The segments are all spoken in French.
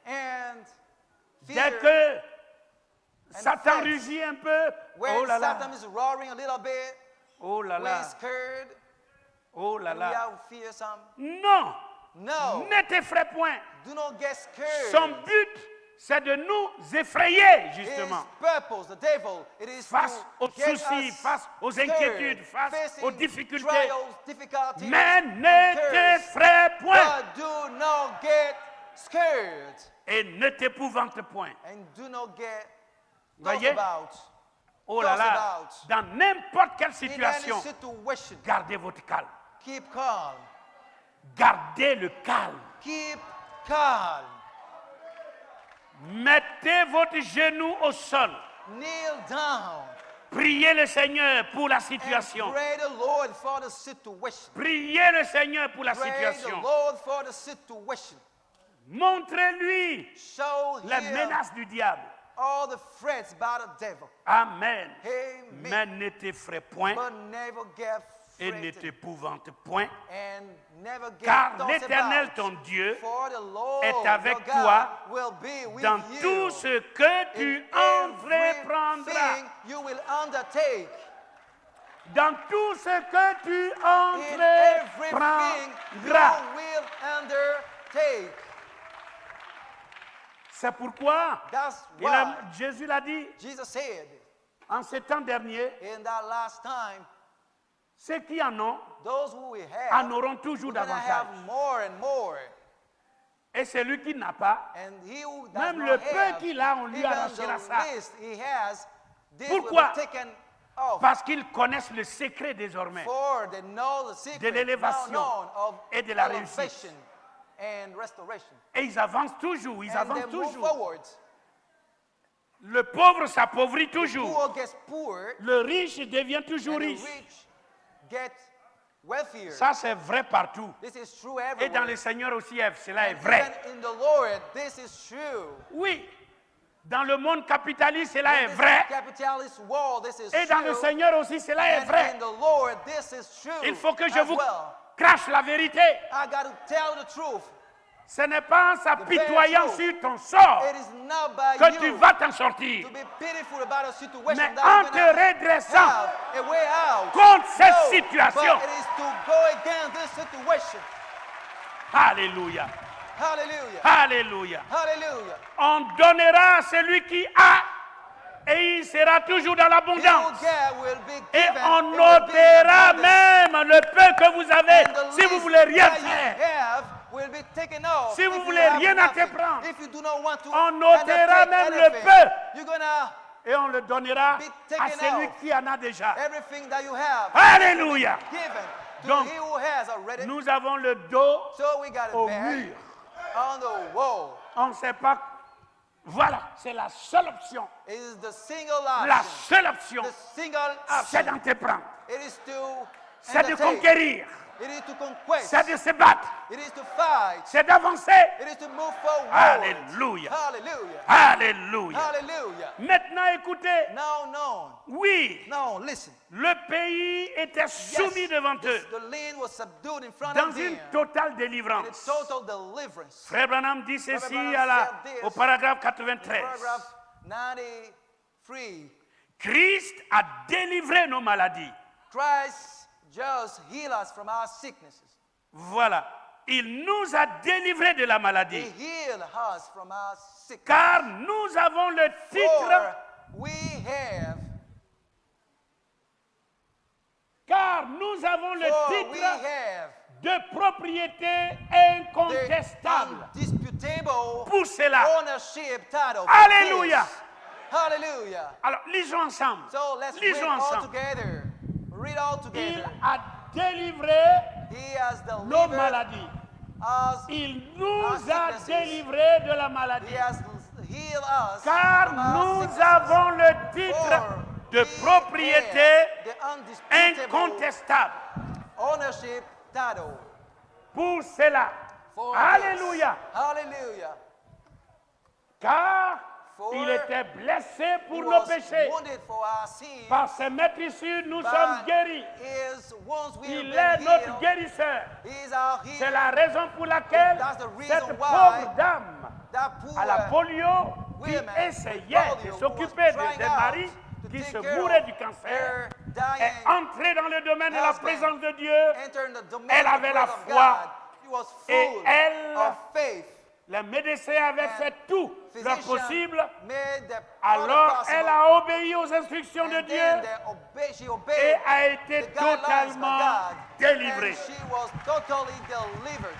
and Dès fear. que Satan fret. rugit un peu, When oh là là, Satan is roaring a little bit, oh là we're là, scared, oh là and we là. have fear some. Non, No, ne t'effraie point. do not get scared. Son but, c'est de nous effrayer, His justement. purpose, the devil, it is Face aux to get soucis, us face aux scared, inquiétudes, face facing aux difficultés. trials, difficulties, Mais and ne cares. t'effraie point But do not get scared, et ne t'épouvante point. and do not get Voyez? thought about. Oh là là, about. dans n'importe quelle In situation, any situation, gardez votre calme. keep calm. Gardez le calme. Keep calm. Mettez votre genou au sol. Kneel down. Priez le Seigneur pour la And situation. pray the Lord for the situation. Priez le Seigneur pour la Pray the situation. Lord for the situation. Montrez-lui Show les him menaces du diable. all the threats by the devil. Amen. Amen. Mais ne t'effraie point But never get et ne frightened. t'épouvante point, And never get car thoughts l'Éternel about. ton Dieu For the Lord est avec your God toi will be with dans you tout ce que tu in entreprendras. everything you will undertake. Dans tout ce que tu In everything you entreprendras. will undertake. C'est pourquoi That's why Jésus l'a dit Jesus said en ces temps derniers, in that last time, ceux qui en ont those who we en have, auront toujours we're going to davantage. have more and more. Et celui qui n'a pas, And he who does même not le peu have, qu'il a, on lui even arrachera the ça. least he has, this Pourquoi? will be taken off. Parce qu'ils connaissent le secret désormais For they know the secret de l'élévation now known of et de la elevation and restoration. et ils avancent toujours, ils And they avancent move toujours. forward. Le pauvre s'appauvrit toujours. Poor gets poor, Le riche devient toujours and the riche. rich get wealthier. Ça, c'est vrai partout. This is true Et dans everywhere. le Seigneur aussi, cela est And vrai. even in the Lord, this is true. Oui, dans le monde capitaliste, cela est In this vrai. capitalist world, this is Et dans le true. Seigneur aussi, cela est And vrai. in the Lord, this is true. Il faut que je as vous well. crache la vérité. I got to tell the truth. Ce n'est pas en s'apitoyant sur ton sort It is not by que tu you vas t'en sortir. to be pitiful about a situation Mais that en you're te gonna redressant have a way out. contre cette No, situation. but it is to go against this situation. Alléluia. Hallelujah. Alléluia. Hallelujah. On donnera à celui qui a et il sera toujours dans He who l'abondance. get will be Et given. on It will be in notera abundance. même le peu que vous avez And the si vous least voulez rien that you faire. have will be taken off. Si vous if you voulez have rien nothing. entreprendre, If you do not want to on notera undertake même le anything, peu. you're gonna Et on le donnera Be à taken celui off. qui en a déjà. everything that you have Alléluia. given to Donc, he who has already. Nous avons le dos So we got au it back mur. on the wall. On ne sait pas. Voilà, c'est la seule option. It is the single option. La seule option, The single c'est option. d'entreprendre. It is to C'est de undertake. conquérir. It is to conquest. C'est de se battre. It is to fight. C'est d'avancer. It is to move forward. Alléluia. Hallelujah. Alléluia. Hallelujah. Maintenant, écoutez. Now, no. Oui, No, listen. le pays était soumis devant eux The land was subdued in front dans of une them. totale In a délivrance. total deliverance. Frère Branham dit ceci Branham said this au paragraphe In 93. paragraph 93, Christ a délivré nos maladies. Christ just healed us from our sicknesses. Voilà. Il nous a délivrés de la He maladie. healed us from our sickness. Car nous avons le For titre, we have, car nous avons le for we titre have de propriété the incontestable. undisputable Pour cela, ownership title. Alléluia. Yes. Hallelujah. alors lisons ensemble. So let's read Lisons all ensemble. together. Read all Il together. a délivré He has nos delivered maladies. us. Il nous a sicknesses. délivrés de la He maladie. has healed us. Car from our nous sicknesses. avons le titre For de we propriété have the undisputable incontestable. ownership title. Pour cela, For Alléluia. this. Hallelujah. Car For il était blessé pour He nos was péchés. wounded for our sins. Par ses maîtrissures, nous By sommes guéris. His wounds we Il have est been notre healed. guérisseur. He is our C'est healer. la raison pour laquelle That's the reason cette why pauvre dame à la polio, qui women essayait with de polio s'occuper who was des trying maris out to qui take se care mouraient of du cancer, their dying est entrée dans le domaine de la husband, présence de Dieu. enter in the domain Elle of the avait la presence of foi. God. He was Et full elle, of faith. les médecins avaient And fait tout leur physician possible. made the Alors, possible. elle a obéi aux instructions de And Dieu then she et obeyed a été the guidelines by totalement God, délivrée. and she was totally delivered.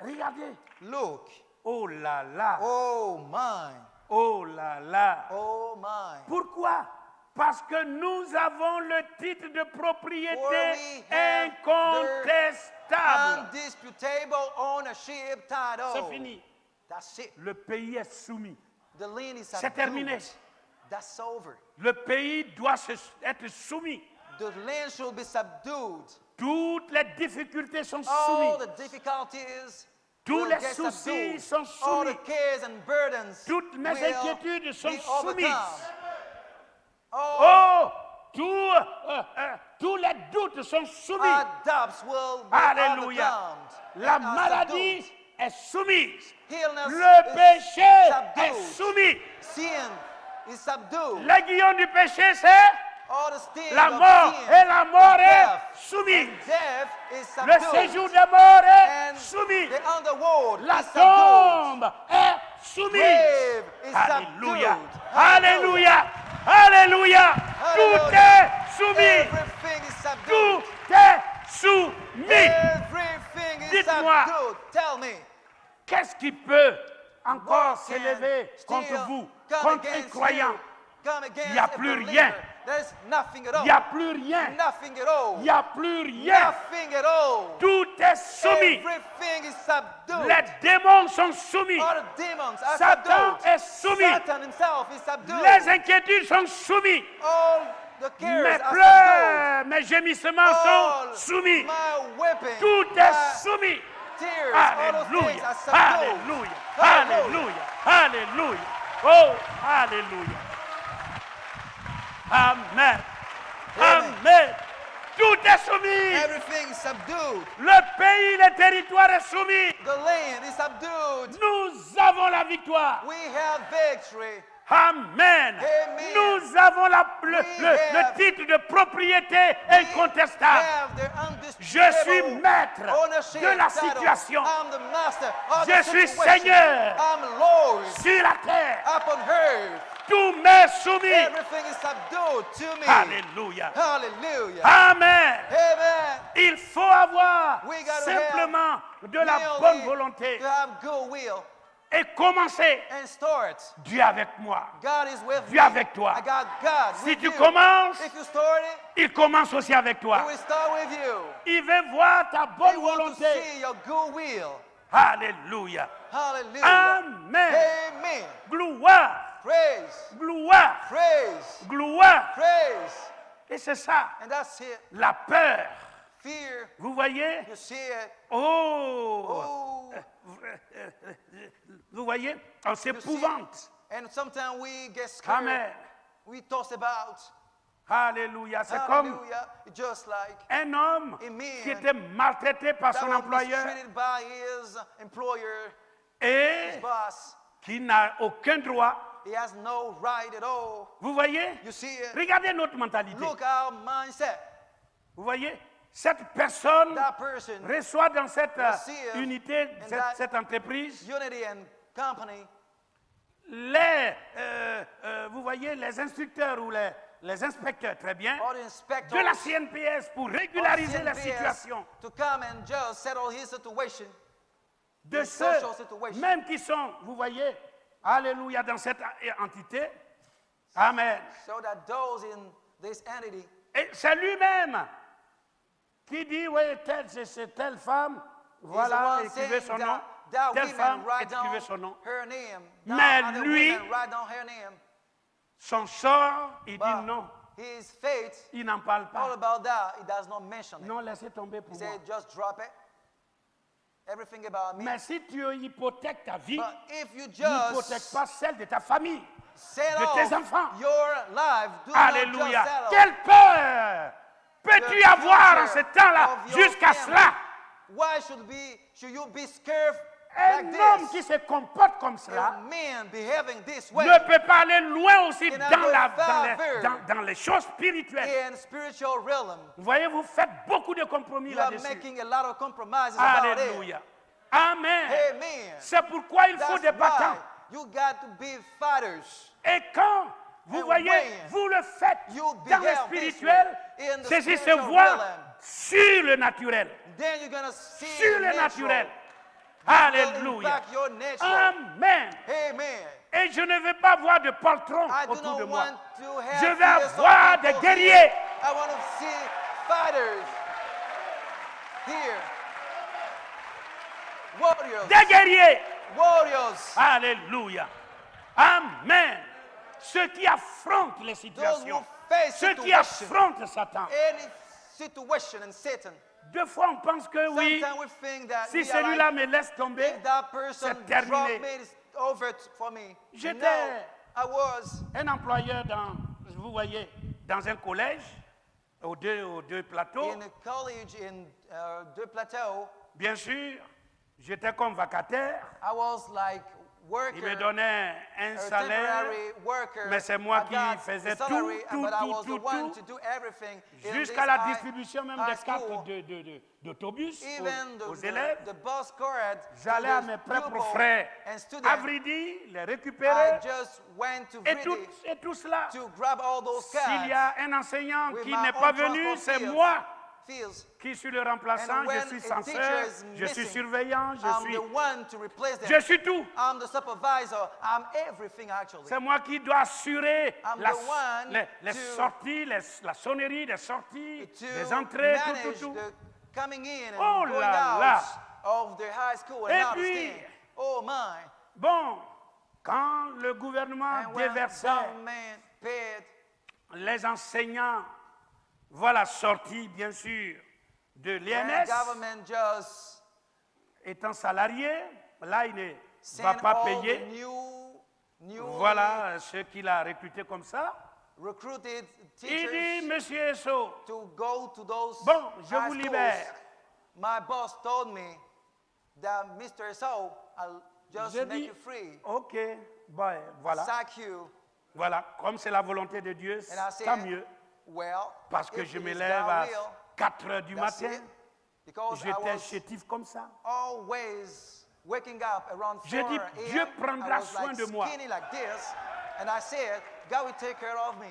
Regardez. Look, Oh là là. oh my, Oh là là. oh my. Pourquoi? Parce que nous avons le titre de For propriété we have incontestable. undisputable ownership title. C'est fini. That's it. Le pays est soumis. The land is C'est terminé. subdued. That's over. Le pays doit être soumis. The land should be subdued. Toutes les difficultés sont All soumises. the difficulties Tous will les get soucis subdued. sont All the soumis. cares and burdens Toutes mes will inquiétudes sont be soumises. overcome. Oh, Oh, tous les doutes sont soumis. our doubts will be Alléluia. overcome. La and are maladie subdued. est soumise. Illness Le is péché est subdued. soumis. Sin is subdued. L'aiguillon du péché, c'est All the sting la of mort. sin Et la mort is est death. soumise. And death is Le subdued. séjour des morts est And soumis. the underworld La is subdued. tombe est soumise. Grave is Alléluia. subdued. Alléluia. Alléluia. Tout est soumis. Everything is subdued. Tout est soumis. Everything is Dites-moi. subdued. Tell me. Qu'est-ce qui peut encore What can s'élever contre still vous, come contre un against croyant? you? Come against Il n'y a a plus believer. rien. There's nothing at all. Il n'y a plus rien. Nothing at all. Il n'y a plus rien. Nothing at all. Tout est soumis. Everything is subdued. Les démons sont soumis. All the demons are Satan subdued. est soumis. Satan himself is subdued. Les inquiétudes sont soumises. All the cares Mes are subdued. pleurs, mes gémissements All sont soumis. my weapons, Tout est my soumis. tears, all those things Alléluia. are subdued. Alléluia. Hallelujah. Alléluia. Alléluia. Oh, Alléluia. Amen. Amen. Amen. Tout est soumis. Everything is subdued. Le pays, le territoire est soumis. The land is subdued. Nous avons la victoire. We have victory. Amen. Amen. Nous avons le have- titre de propriété We incontestable. have the Je undisputable suis maître ownership de la title. situation I'm the master of Je the suis situation. Seigneur. I'm Lord sur la terre. upon earth. Tout m'est soumis. Everything is subdued to me. Alléluia. Hallelujah. Amen. Amen. Il faut avoir We gotta simplement de la Merely bonne volonté to have goodwill et commencer. and start. Dieu avec moi. God is with Dieu me. avec toi. I got God Si with tu you. commences, If you start it, il commence aussi avec He toi. will start with you. Il veut voir ta He bonne wants to volonté. see your goodwill. Alléluia. Hallelujah. Amen. Amen. Gloire. Praise. Gloire. Praise. Gloire. Praise. Et c'est ça, And that's it. la peur. Fear. Vous voyez? You see it. Oh! Oh. Vous voyez? On You see it. s'épouvante. And sometimes we get scared. Amen. We toss about. Alléluia. C'est comme Hallelujah. Just like un homme Amen. qui était maltraité par that son was employeur mistreated by his employer, et boss. qui n'a aucun droit. He has no right at all. Vous voyez? You see it. Regardez notre mentalité. Look our mindset. Vous voyez? Cette personne That person, reçoit dans cette receive unité, in cette, that cette entreprise, unity and company, vous voyez, les instructeurs ou les inspecteurs, très bien, all the inspectors de la CNPS pour régulariser la CNPS situation to come and just settle his situation. de the ceux social situation. même qui sont, vous voyez, alléluia, dans cette entité. Amen. So that those in this entity, Et c'est lui-même qui dit, oui, c'est telle femme, is the voilà, one écrivez saying son nom. that Telle women femme, write down écrivez son nom. her name. Mais Other lui- women write down her name. Son sort, il dit But non, his fate, il n'en parle all pas. about that, he does not mention it. Non, laissez tomber He pour moi. said, just drop it. Everything about me. Mais si tu hypothèques ta vie, But if you n'hypothèque just pas celle de ta famille. set de tes off enfants. your life, do Alléluia. not just settle. Quelle peur peux-tu the avoir en future ce temps-là of your jusqu'à family. cela Why should you be scared un like homme this? qui se comporte comme A cela man behaving this way ne peut pas aller loin aussi cannot dans, go dans les choses spirituelles. in spiritual realm. Vous voyez, vous faites beaucoup de compromis You are là-dessus. making a lot of compromises about it. Alléluia. Amen. Amen. C'est pourquoi il faut That's des battants. why you got to be fighters. Et quand vous And voyez, when vous le faites you dans le behave this spirituel, way, in the ceci se spiritual voit realm, sur le naturel. then you're going to see Sur le natural. naturel. Will Alléluia. impact your natural. Amen. Amen. Et je ne veux pas voir de poltrons I do autour de not moi. want to have Je veux fears of avoir des people guerriers. here. I want to see fighters here. Warriors. Des guerriers. Warriors. Alléluia. Amen. Ceux qui affrontent les Those who situations. face Ceux qui situation. affrontent Satan. Any situation and Satan. Deux fois, on pense que oui, Sometimes we think that si we are celui-là like, me laisse tomber, if that person c'est terminé. dropped me, it's over for me. J'étais- No, I was un employeur dans, vous voyez, dans un collège, aux deux plateaux, in a college in Deux Plateaux. bien sûr, j'étais comme vacataire, I was like worker. il me donnait un a salaire, temporary worker. mais c'est moi I qui got faisais the salary, tout, but I tout, was tout, the one tout, to do everything in jusqu'à this la high- distribution même high des cartes school. d'autobus Even aux élèves. the bus card J'allais à mes propres frais and students. à Vridi, les I récupérer, just went to et Vridi tout cela. to grab all those S'il y cards. a un enseignant with qui my n'est own pas venu, transport c'est fees. moi Fees. qui suis le remplaçant, And when je suis a censeur, teacher is je suis missing, surveillant, I'm the one to replace them. je suis tout. I'm the supervisor. I'm everything actually. C'est moi qui dois assurer I'm la- the one les to- sorties, la sonnerie des sorties, To les entrées, manage tout. the coming in and Oh going là out là. of the high school Et and out puis- staying. Oh my. Bon, quand le gouvernement And when déversait government paid les enseignants, voilà sortis bien sûr de when l'INS, government just étant salarié, là il ne sent va pas all payer. the new Voilà ceux qu'il a recrutés comme ça. recruited Il teachers dit, Monsieur Esso, to go to those bon, je high vous schools. libère. My boss told me that Mr. So, I'll just J'ai make dit, you free. ok, ben, voilà. Sack you. Voilà, comme c'est la volonté de Dieu, And I said, tant mieux. well, Parce que if je it me is lève God's à will, 4 heures du that's matin. it. Because I J'étais was chétif comme ça. always waking up around 4 J'ai dit, a.m. Dieu prendra I was soin like de moi. skinny like this, and I said, God will take care of me.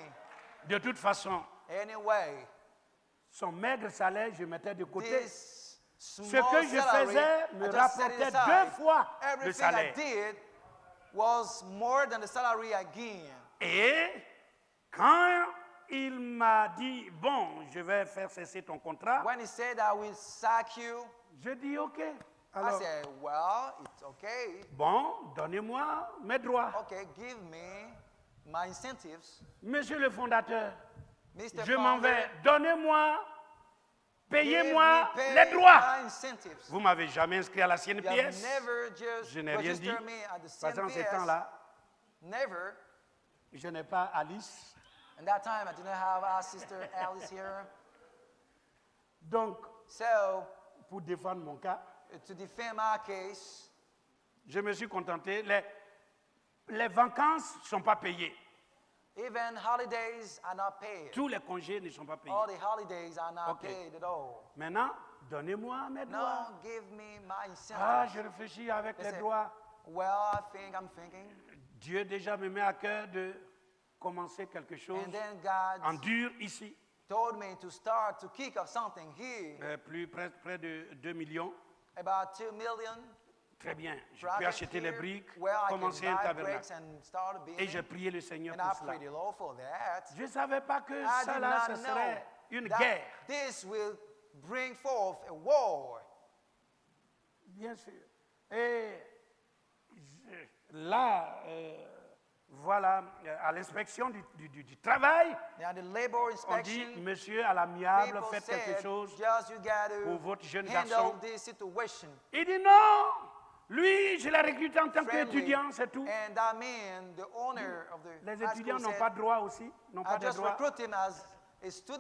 De toute façon, Anyway, son maigre salaire, je mettais de côté. this Ce small que je salary, faisais me I just set it rapportait aside. 2 fois le Everything I salaire. did was more than the salary I gained. Et quand il m'a dit, bon, je vais faire cesser ton contrat, When he said I will sack you, je dis, ok. I Alors, said, well, it's okay. bon, donnez-moi mes droits. Okay, give me my incentives. Monsieur le fondateur, Mr. je m'en Founder, vais. Donnez-moi, give payez-moi me, pay les droits. my incentives. Vous m'avez jamais inscrit à la sienne You have pièce. never just Je n'ai rien dit. registered me at the Parce qu'en CNPS. ces temps-là, Never. je n'ai pas Alice. And that time I didn't have our sister Alice here. Donc, So, pour défendre mon cas, to defend my case, je me suis contenté. Les vacances ne sont pas payées. even holidays are not paid. Tous les congés ne sont pas payés. All the holidays are not Okay. paid at all. Maintenant, donnez-moi mes droits. No, give me my incentives. Ah, je réfléchis avec They les said, droits. well, I'm thinking. Dieu déjà me met à cœur de commencer quelque chose And then God en dur ici. told me to start to kick off something here, Près de 2 millions. about 2 million. Très bien. Je peux project acheter les here, briques, where I can commencer un buy tabernacle. bricks and start a Et building. j'ai prié le Seigneur And pour I cela. prayed the Lord for that. Je ne savais pas que I ça did là, not ce know serait une that guerre. this will bring forth a war. Bien sûr. Et là, voilà, à l'inspection du travail, Now the labor on dit, inspection, monsieur, à l'amiable, people faites quelque said, chose just you got pour to votre jeune handle garçon. this situation Il dit non, lui, je l'ai recruté en tant friendly. qu'étudiant, c'est tout. And that man, the owner of the Les high étudiants school n'ont said, pas de droit aussi, n'ont pas I de just droit. recruit him as a student.